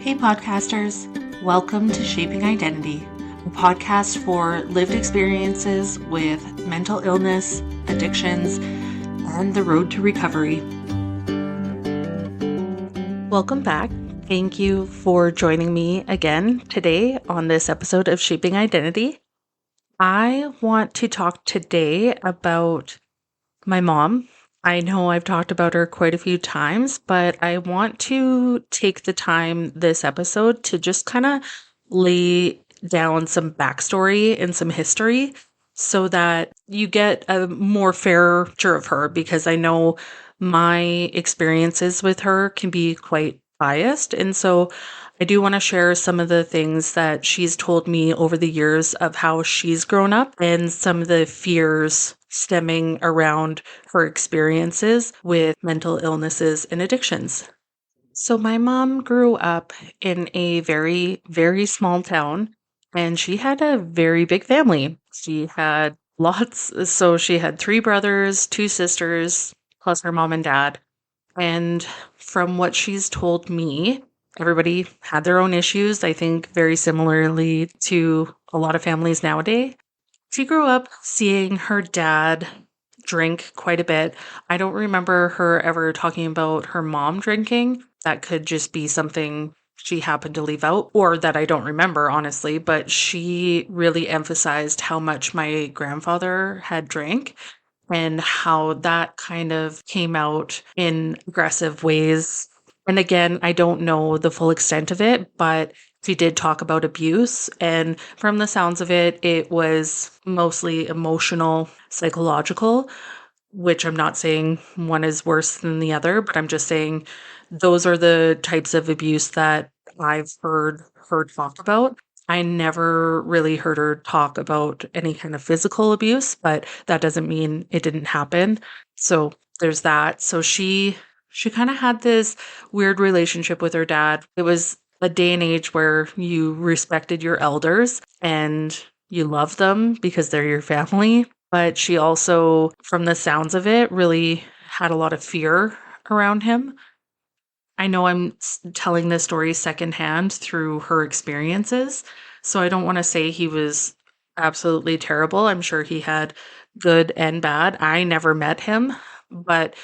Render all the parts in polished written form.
Hey podcasters, welcome to Shaping Identity, a podcast for lived experiences with mental illness, addictions, and the road to recovery. Welcome back. Thank you for joining me again today on this episode of Shaping Identity. I want to talk today about my mom. I know I've talked about her quite a few times, but I want to take the time this episode to just kind of lay down some backstory and some history so that you get a more fair picture of her, because I know my experiences with her can be quite biased. And so I do want to share some of the things that she's told me over the years of how she's grown up and some of the fears stemming around her experiences with mental illnesses and addictions. So my mom grew up in a very, very small town, and she had a very big family. She had so she had 3 brothers, 2 sisters, plus her mom and dad. And from what she's told me, everybody had their own issues, I think very similarly to a lot of families nowadays. She grew up seeing her dad drink quite a bit. I don't remember her ever talking about her mom drinking. That could just be something she happened to leave out, or that I don't remember, honestly. But she really emphasized how much my grandfather had drank and how that kind of came out in aggressive ways. And again, I don't know the full extent of it, but she did talk about abuse. And from the sounds of it, it was mostly emotional, psychological, which I'm not saying one is worse than the other, but I'm just saying those are the types of abuse that I've heard her talk about. I never really heard her talk about any kind of physical abuse, but that doesn't mean it didn't happen. So there's that. So she kind of had this weird relationship with her dad. It was a day and age where you respected your elders and you loved them because they're your family. But she also, from the sounds of it, really had a lot of fear around him. I know I'm telling this story secondhand through her experiences, so I don't want to say he was absolutely terrible. I'm sure he had good and bad. I never met him, but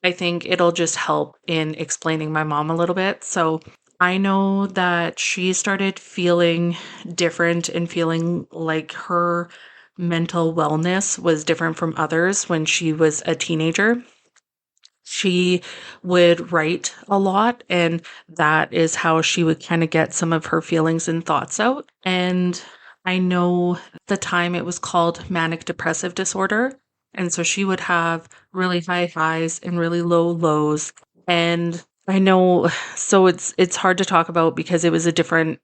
I think it'll just help in explaining my mom a little bit. So I know that she started feeling different and feeling like her mental wellness was different from others when she was a teenager. She would write a lot, and that is how she would kind of get some of her feelings and thoughts out. And I know at the time it was called manic depressive disorder. And so she would have really high highs and really low lows. And I know, so it's hard to talk about because it was a different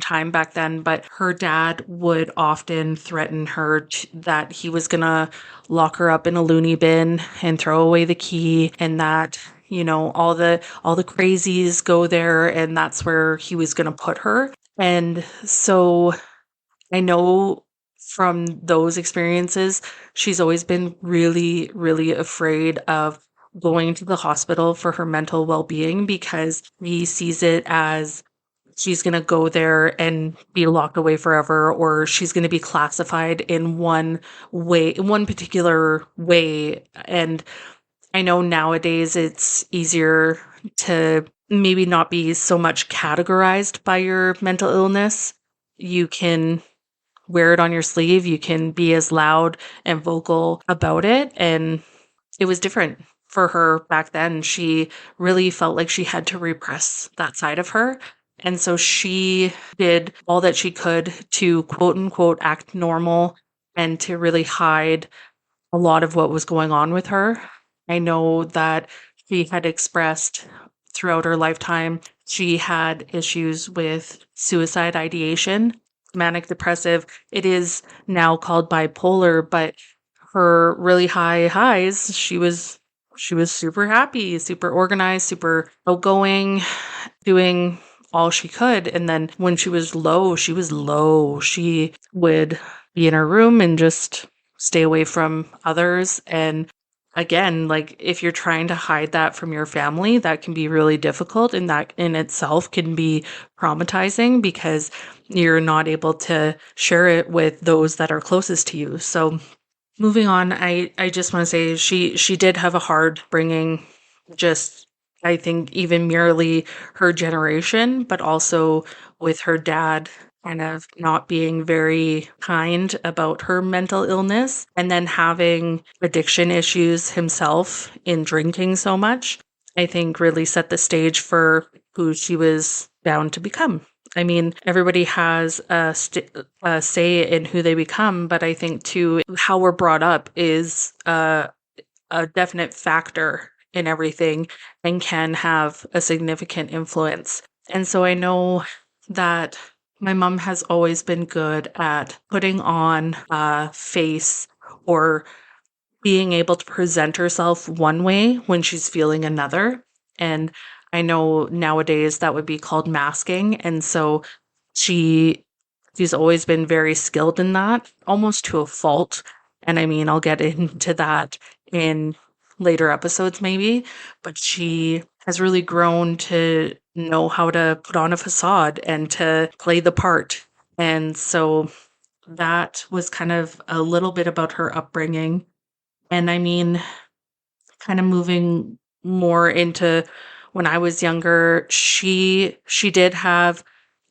time back then, but her dad would often threaten her that he was gonna lock her up in a loony bin and throw away the key, and that all the crazies go there, and that's where he was gonna put her. And so I know from those experiences, she's always been really, really afraid of going to the hospital for her mental well-being, because he sees it as she's going to go there and be locked away forever, or she's going to be classified in one way, in one particular way. And I know nowadays it's easier to maybe not be so much categorized by your mental illness. You can wear it on your sleeve. You can be as loud and vocal about it. And it was different for her back then. She really felt like she had to repress that side of her. And so she did all that she could to quote unquote act normal and to really hide a lot of what was going on with her. I know that she had expressed throughout her lifetime, she had issues with suicide ideation, manic depressive. It is now called bipolar, but her really high highs, she was super happy, super organized, super outgoing, doing all she could. And then when she was low, she was low. She would be in her room and just stay away from others. And again, like if you're trying to hide that from your family, that can be really difficult, and that in itself can be traumatizing because you're not able to share it with those that are closest to you. So moving on, I just want to say she did have a hard bringing, just I think even merely her generation, but also with her dad kind of not being very kind about her mental illness, and then having addiction issues himself in drinking so much, I think really set the stage for who she was bound to become. I mean, everybody has a say in who they become, but I think too, how we're brought up is a definite factor in everything and can have a significant influence. And so I know that my mom has always been good at putting on a face or being able to present herself one way when she's feeling another. And I know nowadays that would be called masking. And so she she's always been very skilled in that, almost to a fault. And I mean, I'll get into that in later episodes maybe, but she has really grown to know how to put on a facade and to play the part. And so that was kind of a little bit about her upbringing. And I mean, kind of moving more into when I was younger, she did have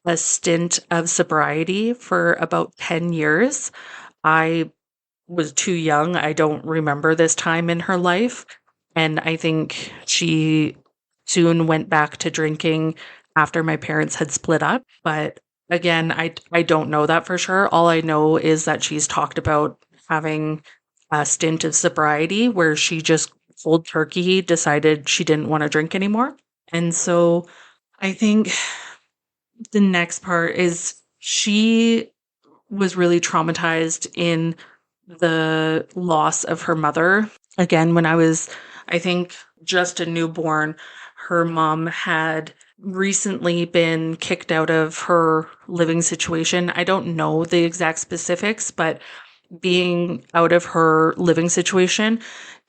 a stint of sobriety for about 10 years. I was too young. I don't remember this time in her life. And I think she soon went back to drinking after my parents had split up. But again, I don't know that for sure. All I know is that she's talked about having a stint of sobriety where she just cold turkey decided she didn't want to drink anymore. And so I think the next part is she was really traumatized in the loss of her mother. Again, when I was, I think, just a newborn, her mom had recently been kicked out of her living situation. I don't know the exact specifics, but being out of her living situation,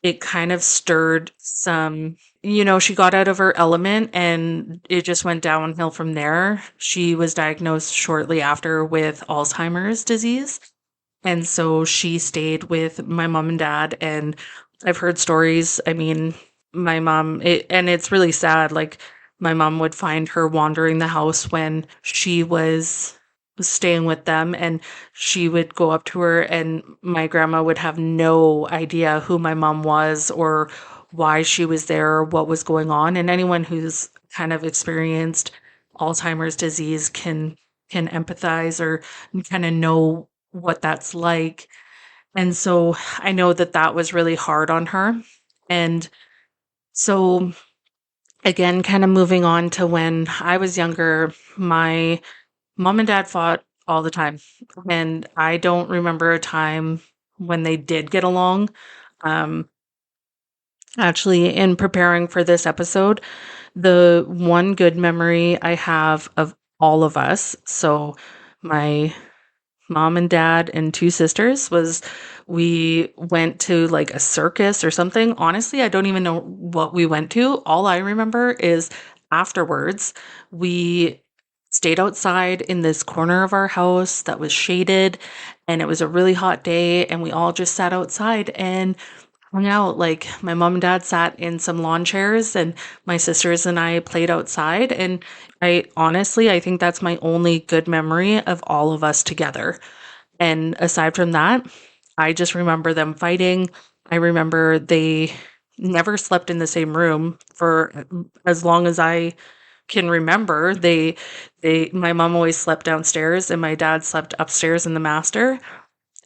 it kind of stirred some, she got out of her element and it just went downhill from there. She was diagnosed shortly after with Alzheimer's disease. And so she stayed with my mom and dad. And I've heard stories. I mean, my mom, and it's really sad. Like, my mom would find her wandering the house when she was staying with them, and she would go up to her, and my grandma would have no idea who my mom was or why she was there or what was going on. And anyone who's kind of experienced Alzheimer's disease can empathize or kind of know what that's like. And so I know that that was really hard on her. And so again, kind of moving on to when I was younger, my mom and dad fought all the time. And I don't remember a time when they did get along. Um, Actually, in preparing for this episode, the one good memory I have of all of us, so my mom and dad and two sisters, was we went to like a circus or something. Honestly, I don't even know what we went to. All I remember is afterwards, we stayed outside in this corner of our house that was shaded, and it was a really hot day, and we all just sat outside and hung out. Like, my mom and dad sat in some lawn chairs and my sisters and I played outside. And I think that's my only good memory of all of us together. And aside from that, I just remember them fighting. I remember they never slept in the same room for as long as I can remember. My mom always slept downstairs and my dad slept upstairs in the master.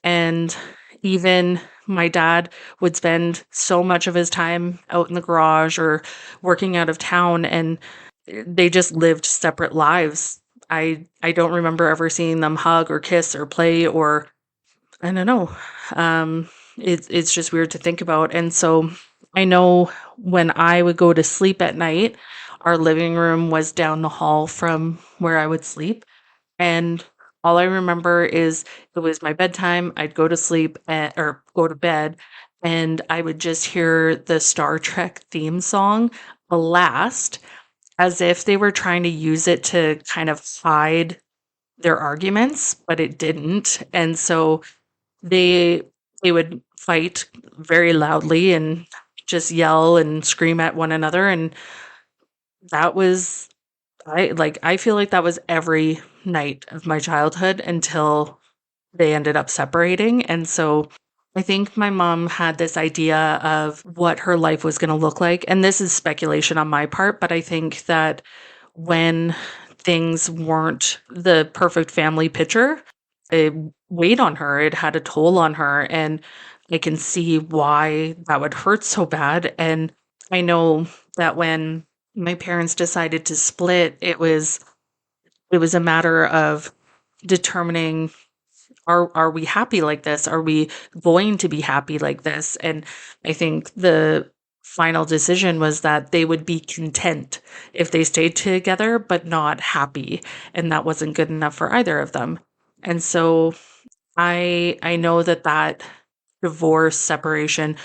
And even my dad would spend so much of his time out in the garage or working out of town, and they just lived separate lives. I don't remember ever seeing them hug or kiss or play, or I don't know. It's just weird to think about. And so I know when I would go to sleep at night, our living room was down the hall from where I would sleep. And all I remember is it was my bedtime. I'd go to sleep or go to bed, and I would just hear the Star Trek theme song blast as if they were trying to use it to kind of hide their arguments, but it didn't. And so they they would fight very loudly and just yell and scream at one another, and that was I feel like that was every night of my childhood until they ended up separating. And so I think my mom had this idea of what her life was going to look like. And this is speculation on my part, but I think that when things weren't the perfect family picture, it weighed on her. It had a toll on her. And I can see why that would hurt so bad. And I know that when my parents decided to split, it was a matter of determining, are we happy like this? Are we going to be happy like this? And I think the final decision was that they would be content if they stayed together, but not happy. And that wasn't good enough for either of them. And so I know that that divorce separation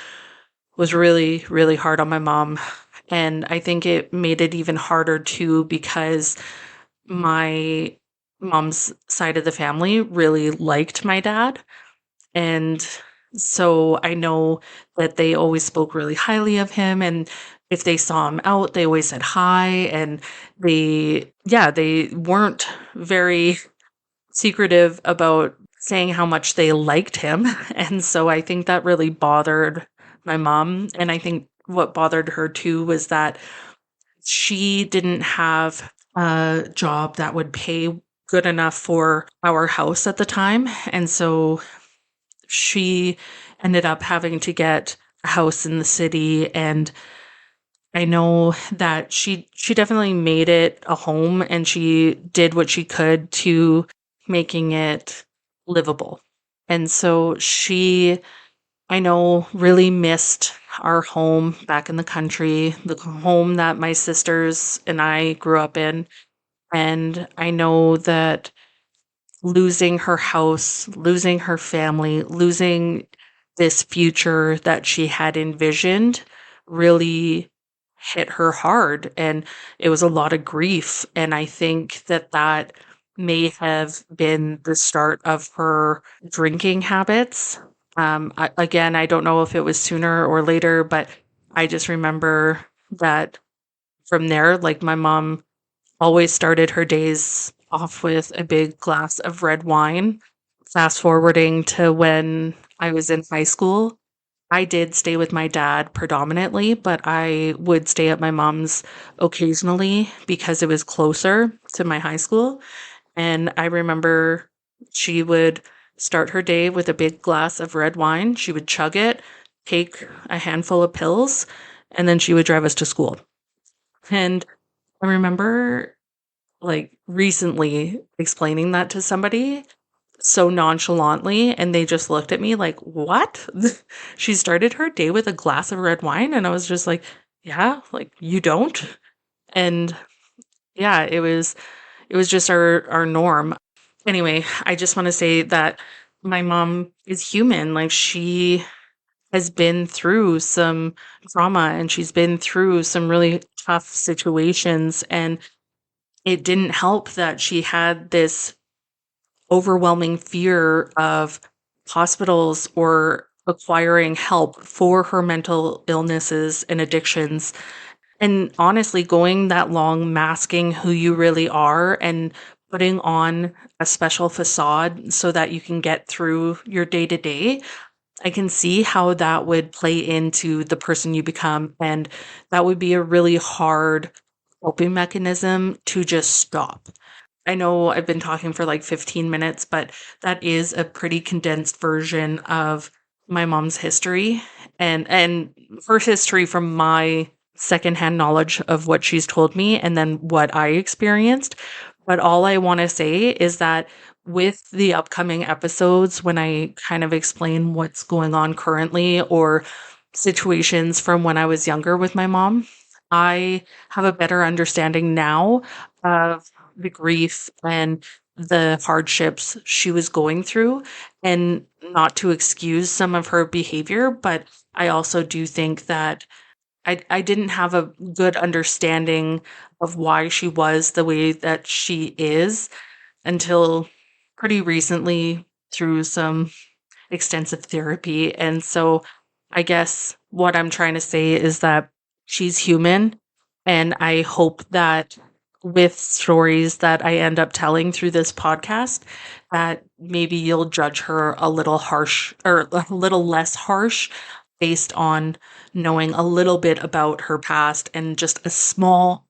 was really, really hard on my mom. And I think it made it even harder too because my mom's side of the family really liked my dad. And so I know that they always spoke really highly of him. And if they saw him out, they always said hi. And they weren't very secretive about saying how much they liked him. And so I think that really bothered my mom. And I think what bothered her too was that she didn't have a job that would pay good enough for our house at the time. And so she ended up having to get a house in the city. And I know that she definitely made it a home, and she did what she could to making it livable. And so she, I know, really missed our home back in the country, the home that my sisters and I grew up in. And I know that losing her house, losing her family, losing this future that she had envisioned really hit her hard. And it was a lot of grief. And I think that that may have been the start of her drinking habits. Again, I don't know if it was sooner or later, but I just remember that from there, like my mom always started her days off with a big glass of red wine. Fast forwarding to when I was in high school, I did stay with my dad predominantly, but I would stay at my mom's occasionally because it was closer to my high school. And I remember she would start her day with a big glass of red wine. She would chug it, take a handful of pills, and then she would drive us to school. And I remember like recently explaining that to somebody so nonchalantly, and they just looked at me like, "What?" She started her day with a glass of red wine, and I was just like, "Yeah, like you don't." And yeah, it was just our norm. Anyway, I just want to say that my mom is human. Like she has been through some trauma, and she's been through some really tough situations, and it didn't help that she had this overwhelming fear of hospitals or acquiring help for her mental illnesses and addictions. And honestly, going that long masking who you really are and putting on a special facade so that you can get through your day to day, I can see how that would play into the person you become. And that would be a really hard coping mechanism to just stop. I know I've been talking for like 15 minutes, but that is a pretty condensed version of my mom's history and her history from my secondhand knowledge of what she's told me and then what I experienced. But all I want to say is that with the upcoming episodes, when I kind of explain what's going on currently or situations from when I was younger with my mom, I have a better understanding now of the grief and the hardships she was going through, and not to excuse some of her behavior, but I also do think that I didn't have a good understanding of why she was the way that she is until pretty recently through some extensive therapy. And so I guess what I'm trying to say is that she's human. And I hope that with stories that I end up telling through this podcast, that maybe you'll judge her a little harsh or a little less harsh based on knowing a little bit about her past and just a small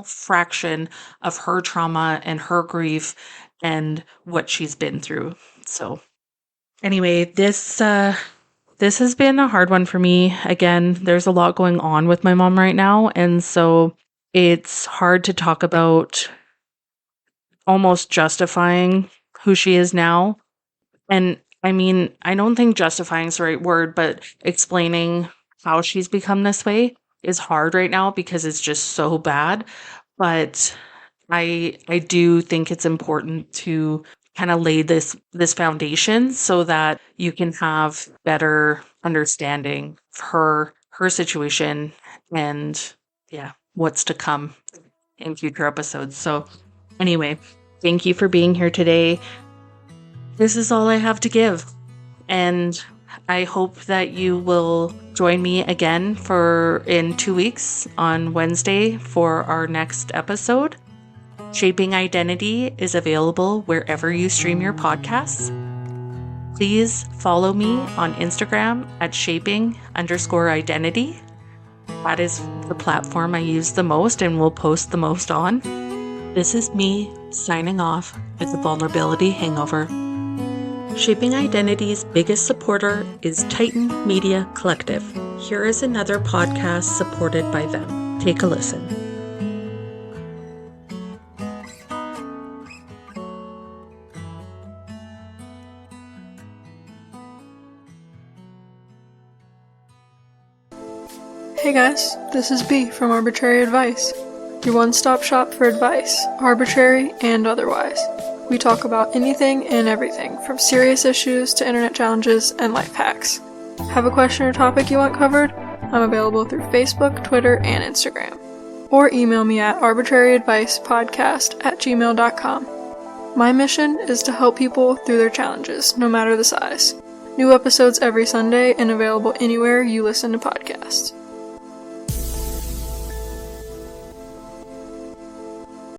fraction of her trauma and her grief and what she's been through. So anyway, this has been a hard one for me. Again, there's a lot going on with my mom right now, and so it's hard to talk about almost justifying who she is now. And I mean, I don't think justifying is the right word, but explaining how she's become this way is hard right now because it's just so bad. But I do think it's important to kind of lay this foundation so that you can have better understanding of her situation and yeah, what's to come in future episodes. So anyway, thank you for being here today. This is all I have to give. And I hope that you will join me again in 2 weeks on Wednesday for our next episode. Shaping Identity is available wherever you stream your podcasts. Please follow me on Instagram at shaping_identity. That is the platform I use the most and will post the most on. This is me signing off with the Vulnerability Hangover. Shaping Identity's biggest supporter is Titan Media Collective. Here is another podcast supported by them. Take a listen. Hey guys, this is B from Arbitrary Advice, your one-stop shop for advice, arbitrary and otherwise. We talk about anything and everything, from serious issues to internet challenges and life hacks. Have a question or topic you want covered? I'm available through Facebook, Twitter, and Instagram. Or email me at arbitraryadvicepodcast@gmail.com. My mission is to help people through their challenges, no matter the size. New episodes every Sunday and available anywhere you listen to podcasts.